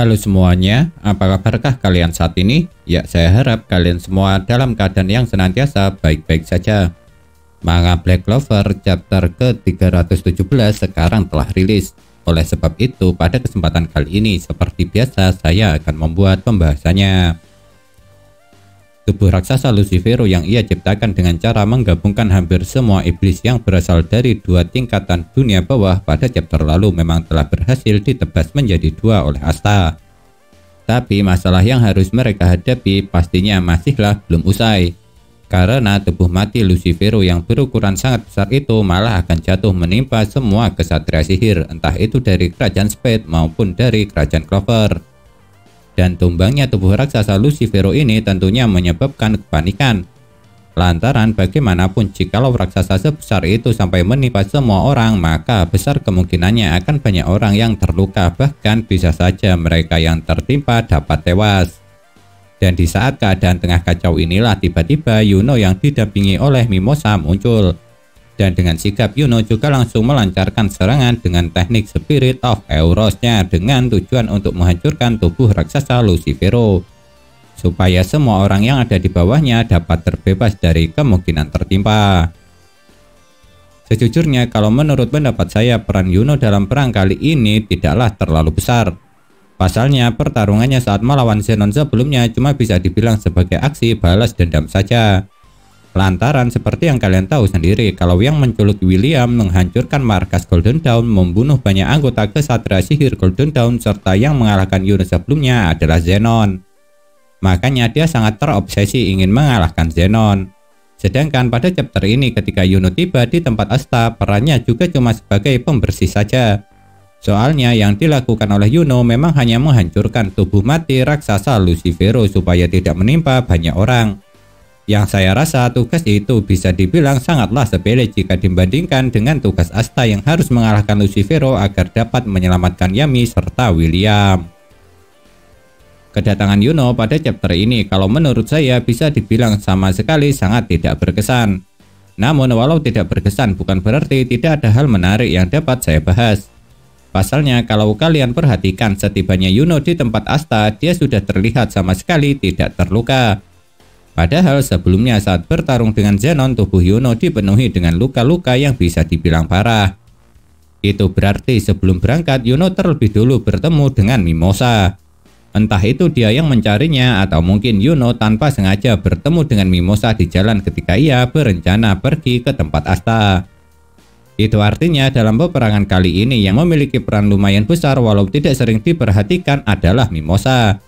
Halo semuanya, apa kabarkah kalian saat ini? Ya, saya harap kalian semua dalam keadaan yang senantiasa baik-baik saja. Manga Black Clover chapter ke-317 sekarang telah rilis. Oleh sebab itu, pada kesempatan kali ini, seperti biasa, saya akan membuat pembahasannya. Tubuh raksasa Lucifero yang ia ciptakan dengan cara menggabungkan hampir semua iblis yang berasal dari dua tingkatan dunia bawah pada chapter lalu memang telah berhasil ditebas menjadi dua oleh Asta. Tapi masalah yang harus mereka hadapi pastinya masihlah belum usai. Karena tubuh mati Lucifero yang berukuran sangat besar itu malah akan jatuh menimpa semua kesatria sihir, entah itu dari kerajaan Spade maupun dari kerajaan Clover. Dan tumbangnya tubuh raksasa Lucifero ini tentunya menyebabkan kepanikan. Lantaran bagaimanapun jikalau raksasa sebesar itu sampai menimpa semua orang, maka besar kemungkinannya akan banyak orang yang terluka, bahkan bisa saja mereka yang tertimpa dapat tewas. Dan di saat keadaan tengah kacau inilah tiba-tiba Yuno yang didampingi oleh Mimosa muncul. Dan dengan sigap Yuno juga langsung melancarkan serangan dengan teknik Spirit of Eurosnya dengan tujuan untuk menghancurkan tubuh raksasa Lucifero, supaya semua orang yang ada di bawahnya dapat terbebas dari kemungkinan tertimpa. Sejujurnya kalau menurut pendapat saya peran Yuno dalam perang kali ini tidaklah terlalu besar. Pasalnya pertarungannya saat melawan Zenon sebelumnya cuma bisa dibilang sebagai aksi balas dendam saja. Lantaran seperti yang kalian tahu sendiri kalau yang menculik William menghancurkan markas Golden Dawn, membunuh banyak anggota kesatria sihir Golden Dawn, serta yang mengalahkan Yuno sebelumnya adalah Zenon. Makanya dia sangat terobsesi ingin mengalahkan Zenon. Sedangkan pada chapter ini ketika Yuno tiba di tempat Asta, perannya juga cuma sebagai pembersih saja. Soalnya yang dilakukan oleh Yuno memang hanya menghancurkan tubuh mati raksasa Lucifero supaya tidak menimpa banyak orang. Yang saya rasa tugas itu bisa dibilang sangatlah sepele jika dibandingkan dengan tugas Asta yang harus mengalahkan Lucifero agar dapat menyelamatkan Yami serta William. Kedatangan Yuno pada chapter ini kalau menurut saya bisa dibilang sama sekali sangat tidak berkesan. Namun walau tidak berkesan bukan berarti tidak ada hal menarik yang dapat saya bahas. Pasalnya kalau kalian perhatikan setibanya Yuno di tempat Asta, dia sudah terlihat sama sekali tidak terluka. Padahal sebelumnya saat bertarung dengan Zenon, tubuh Yuno dipenuhi dengan luka-luka yang bisa dibilang parah. Itu berarti sebelum berangkat Yuno terlebih dulu bertemu dengan Mimosa. Entah itu dia yang mencarinya atau mungkin Yuno tanpa sengaja bertemu dengan Mimosa di jalan ketika ia berencana pergi ke tempat Asta. Itu artinya dalam peperangan kali ini yang memiliki peran lumayan besar walau tidak sering diperhatikan adalah Mimosa.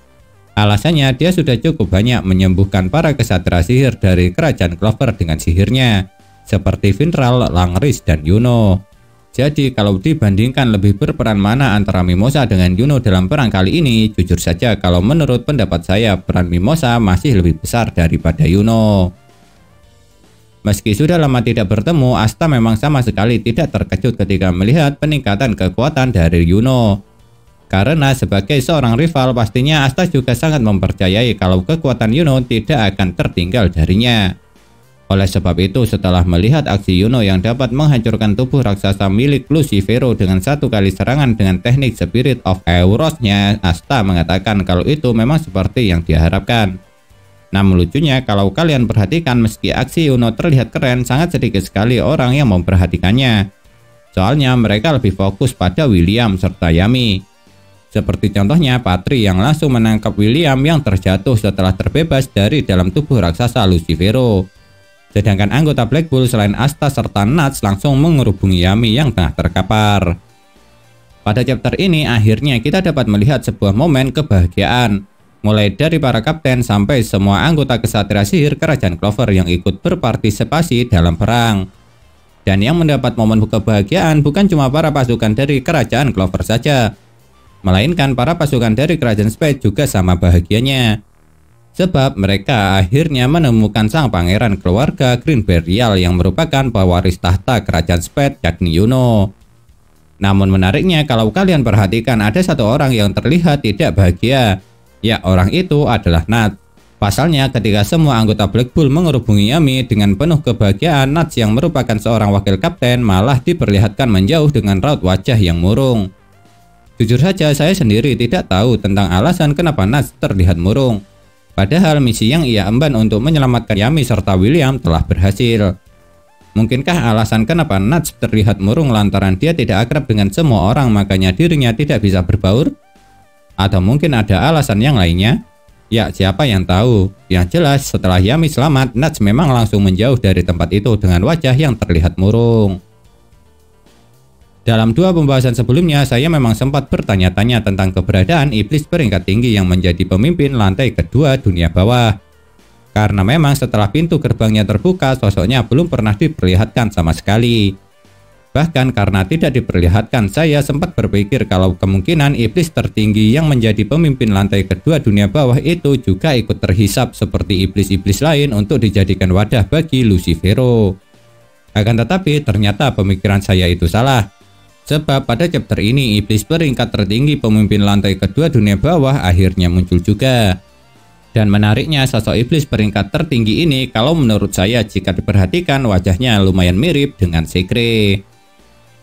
Alasannya dia sudah cukup banyak menyembuhkan para kesatria sihir dari kerajaan Clover dengan sihirnya, seperti Vinral, Langris, dan Yuno. Jadi kalau dibandingkan lebih berperan mana antara Mimosa dengan Yuno dalam perang kali ini, jujur saja kalau menurut pendapat saya peran Mimosa masih lebih besar daripada Yuno. Meski sudah lama tidak bertemu, Asta memang sama sekali tidak terkejut ketika melihat peningkatan kekuatan dari Yuno. Karena sebagai seorang rival pastinya Asta juga sangat mempercayai kalau kekuatan Yuno tidak akan tertinggal darinya. Oleh sebab itu setelah melihat aksi Yuno yang dapat menghancurkan tubuh raksasa milik Lucifero dengan satu kali serangan dengan teknik Spirit of Eurosnya, Asta mengatakan kalau itu memang seperti yang diharapkan. Namun lucunya kalau kalian perhatikan meski aksi Yuno terlihat keren, sangat sedikit sekali orang yang memperhatikannya. Soalnya mereka lebih fokus pada William serta Yami. Seperti contohnya Patri yang langsung menangkap William yang terjatuh setelah terbebas dari dalam tubuh raksasa Lucifero. Sedangkan anggota Black Bull selain Asta serta Nuts langsung mengerubungi Yami yang tengah terkapar. Pada chapter ini akhirnya kita dapat melihat sebuah momen kebahagiaan. Mulai dari para kapten sampai semua anggota kesatria sihir kerajaan Clover yang ikut berpartisipasi dalam perang. Dan yang mendapat momen kebahagiaan bukan cuma para pasukan dari kerajaan Clover saja, melainkan para pasukan dari kerajaan Spade juga sama bahagianya. Sebab mereka akhirnya menemukan sang pangeran keluarga Green Burial yang merupakan pewaris tahta kerajaan Spade, yakni Yuno. Namun menariknya kalau kalian perhatikan ada satu orang yang terlihat tidak bahagia. Ya, orang itu adalah Nat. Pasalnya ketika semua anggota Black Bull mengerubungi Yami dengan penuh kebahagiaan, Nats yang merupakan seorang wakil kapten malah diperlihatkan menjauh dengan raut wajah yang murung. Jujur saja saya sendiri tidak tahu tentang alasan kenapa Nudge terlihat murung. Padahal misi yang ia emban untuk menyelamatkan Yami serta William telah berhasil. Mungkinkah alasan kenapa Nudge terlihat murung lantaran dia tidak akrab dengan semua orang makanya dirinya tidak bisa berbaur? Atau mungkin ada alasan yang lainnya? Ya, siapa yang tahu? Yang jelas setelah Yami selamat, Nudge memang langsung menjauh dari tempat itu dengan wajah yang terlihat murung. Dalam 2 pembahasan sebelumnya, saya memang sempat bertanya-tanya tentang keberadaan iblis peringkat tinggi yang menjadi pemimpin lantai kedua dunia bawah. Karena memang setelah pintu gerbangnya terbuka, sosoknya belum pernah diperlihatkan sama sekali. Bahkan karena tidak diperlihatkan, saya sempat berpikir kalau kemungkinan iblis tertinggi yang menjadi pemimpin lantai kedua dunia bawah itu juga ikut terhisap seperti iblis-iblis lain untuk dijadikan wadah bagi Lucifero. Akan tetapi ternyata pemikiran saya itu salah. Sebab pada chapter ini iblis peringkat tertinggi pemimpin lantai kedua dunia bawah akhirnya muncul juga. Dan menariknya sosok iblis peringkat tertinggi ini kalau menurut saya jika diperhatikan wajahnya lumayan mirip dengan Segre.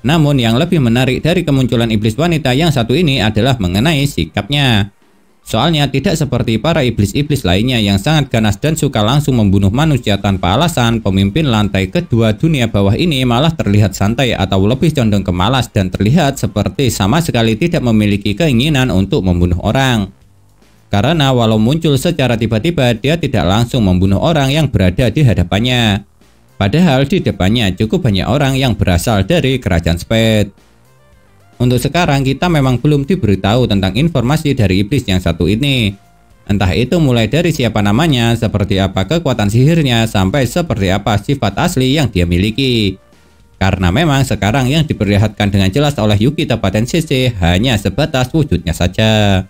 Namun yang lebih menarik dari kemunculan iblis wanita yang satu ini adalah mengenai sikapnya. Soalnya tidak seperti para iblis-iblis lainnya yang sangat ganas dan suka langsung membunuh manusia tanpa alasan, pemimpin lantai kedua dunia bawah ini malah terlihat santai atau lebih condong ke malas dan terlihat seperti sama sekali tidak memiliki keinginan untuk membunuh orang. Karena walau muncul secara tiba-tiba, dia tidak langsung membunuh orang yang berada di hadapannya. Padahal di depannya cukup banyak orang yang berasal dari kerajaan Spade. Untuk sekarang kita memang belum diberitahu tentang informasi dari iblis yang satu ini. Entah itu mulai dari siapa namanya, seperti apa kekuatan sihirnya, sampai seperti apa sifat asli yang dia miliki. Karena memang sekarang yang diperlihatkan dengan jelas oleh Yukito Tensei hanya sebatas wujudnya saja.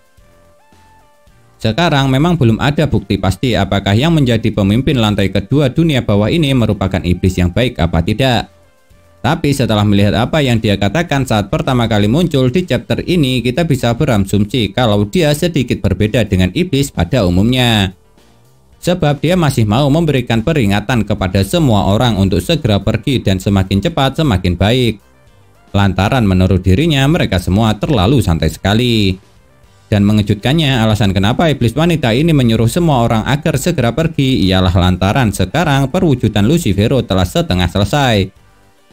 Sekarang memang belum ada bukti pasti apakah yang menjadi pemimpin lantai kedua dunia bawah ini merupakan iblis yang baik apa tidak. Tapi setelah melihat apa yang dia katakan saat pertama kali muncul di chapter ini, kita bisa berasumsi kalau dia sedikit berbeda dengan iblis pada umumnya. Sebab dia masih mau memberikan peringatan kepada semua orang untuk segera pergi dan semakin cepat semakin baik. Lantaran menurut dirinya mereka semua terlalu santai sekali. Dan mengejutkannya alasan kenapa iblis wanita ini menyuruh semua orang agar segera pergi ialah lantaran sekarang perwujudan Lucifero telah setengah selesai.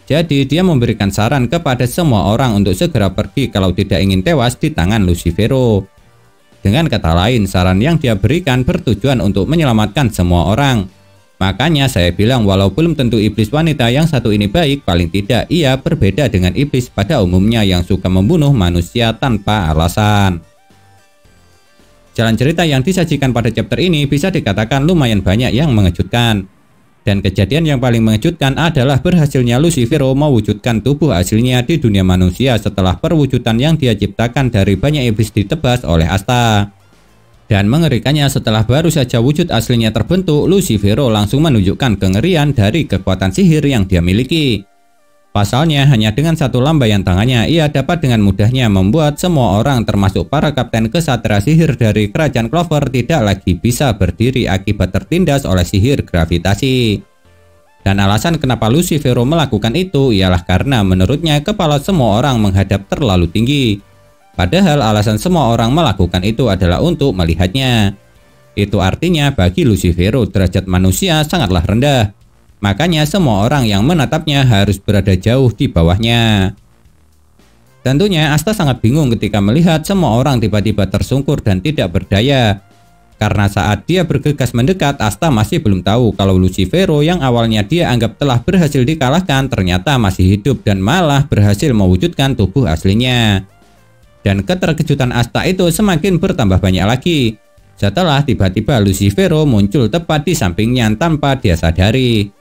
Jadi dia memberikan saran kepada semua orang untuk segera pergi kalau tidak ingin tewas di tangan Lucifero. Dengan kata lain, saran yang dia berikan bertujuan untuk menyelamatkan semua orang. Makanya saya bilang walau belum tentu iblis wanita yang satu ini baik, paling tidak ia berbeda dengan iblis pada umumnya yang suka membunuh manusia tanpa alasan. Jalan cerita yang disajikan pada chapter ini bisa dikatakan lumayan banyak yang mengejutkan. Dan kejadian yang paling mengejutkan adalah berhasilnya Lucifero mewujudkan tubuh aslinya di dunia manusia setelah perwujudan yang dia ciptakan dari banyak iblis ditebas oleh Asta. Dan mengerikannya setelah baru saja wujud aslinya terbentuk, Lucifero langsung menunjukkan kengerian dari kekuatan sihir yang dia miliki. Pasalnya hanya dengan satu lambaian tangannya ia dapat dengan mudahnya membuat semua orang termasuk para kapten kesatria sihir dari kerajaan Clover tidak lagi bisa berdiri akibat tertindas oleh sihir gravitasi. Dan alasan kenapa Lucifero melakukan itu ialah karena menurutnya kepala semua orang menghadap terlalu tinggi. Padahal alasan semua orang melakukan itu adalah untuk melihatnya. Itu artinya bagi Lucifero derajat manusia sangatlah rendah. Makanya semua orang yang menatapnya harus berada jauh di bawahnya. Tentunya Asta sangat bingung ketika melihat semua orang tiba-tiba tersungkur dan tidak berdaya. Karena saat dia bergegas mendekat, Asta masih belum tahu kalau Lucifero yang awalnya dia anggap telah berhasil dikalahkan ternyata masih hidup dan malah berhasil mewujudkan tubuh aslinya. Dan keterkejutan Asta itu semakin bertambah banyak lagi. Setelah tiba-tiba Lucifero muncul tepat di sampingnya tanpa dia sadari.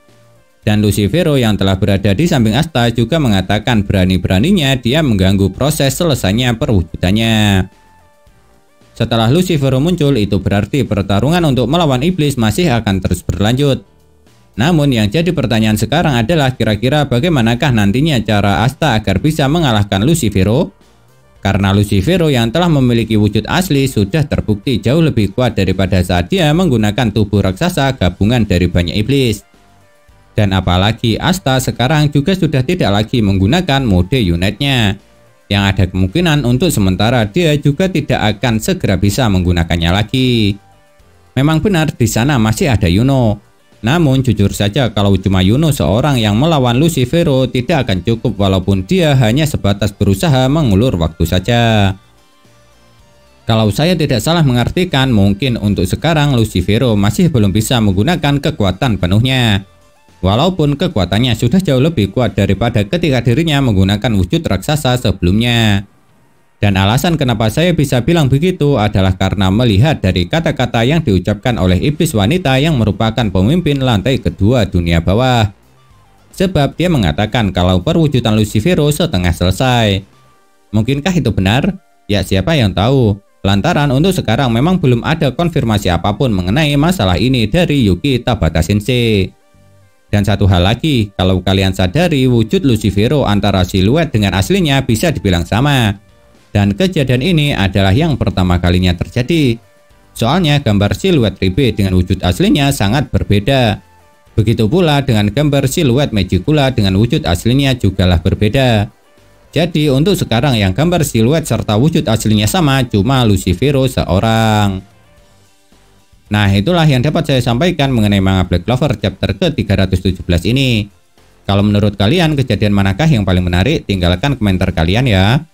Dan Lucifero yang telah berada di samping Asta juga mengatakan berani-beraninya dia mengganggu proses selesainya perwujudannya. Setelah Lucifero muncul, itu berarti pertarungan untuk melawan iblis masih akan terus berlanjut. Namun yang jadi pertanyaan sekarang adalah kira-kira bagaimanakah nantinya cara Asta agar bisa mengalahkan Lucifero? Karena Lucifero yang telah memiliki wujud asli sudah terbukti jauh lebih kuat daripada saat dia menggunakan tubuh raksasa gabungan dari banyak iblis. Dan apalagi Asta sekarang juga sudah tidak lagi menggunakan mode unitnya. yang ada kemungkinan untuk sementara dia juga tidak akan segera bisa menggunakannya lagi. Memang benar di sana masih ada Yuno. Namun jujur saja kalau cuma Yuno seorang yang melawan Lucifero tidak akan cukup walaupun dia hanya sebatas berusaha mengulur waktu saja. Kalau saya tidak salah mengartikan, mungkin untuk sekarang Lucifero masih belum bisa menggunakan kekuatan penuhnya. Walaupun kekuatannya sudah jauh lebih kuat daripada ketika dirinya menggunakan wujud raksasa sebelumnya. Dan alasan kenapa saya bisa bilang begitu adalah karena melihat dari kata-kata yang diucapkan oleh iblis wanita yang merupakan pemimpin lantai kedua dunia bawah. Sebab dia mengatakan kalau perwujudan Lucifero setengah selesai. Mungkinkah itu benar? Ya siapa yang tahu. Lantaran untuk sekarang memang belum ada konfirmasi apapun mengenai masalah ini dari Yuki Tabata Sensei. Dan satu hal lagi, kalau kalian sadari wujud Lucifero antara siluet dengan aslinya bisa dibilang sama. Dan kejadian ini adalah yang pertama kalinya terjadi. Soalnya gambar siluet Ribe dengan wujud aslinya sangat berbeda. Begitu pula dengan gambar siluet Magicula dengan wujud aslinya jugalah berbeda. Jadi untuk sekarang yang gambar siluet serta wujud aslinya sama cuma Lucifero seorang. Nah itulah yang dapat saya sampaikan mengenai manga Black Clover chapter ke-317 ini. Kalau menurut kalian kejadian manakah yang paling menarik? Tinggalkan komentar kalian ya.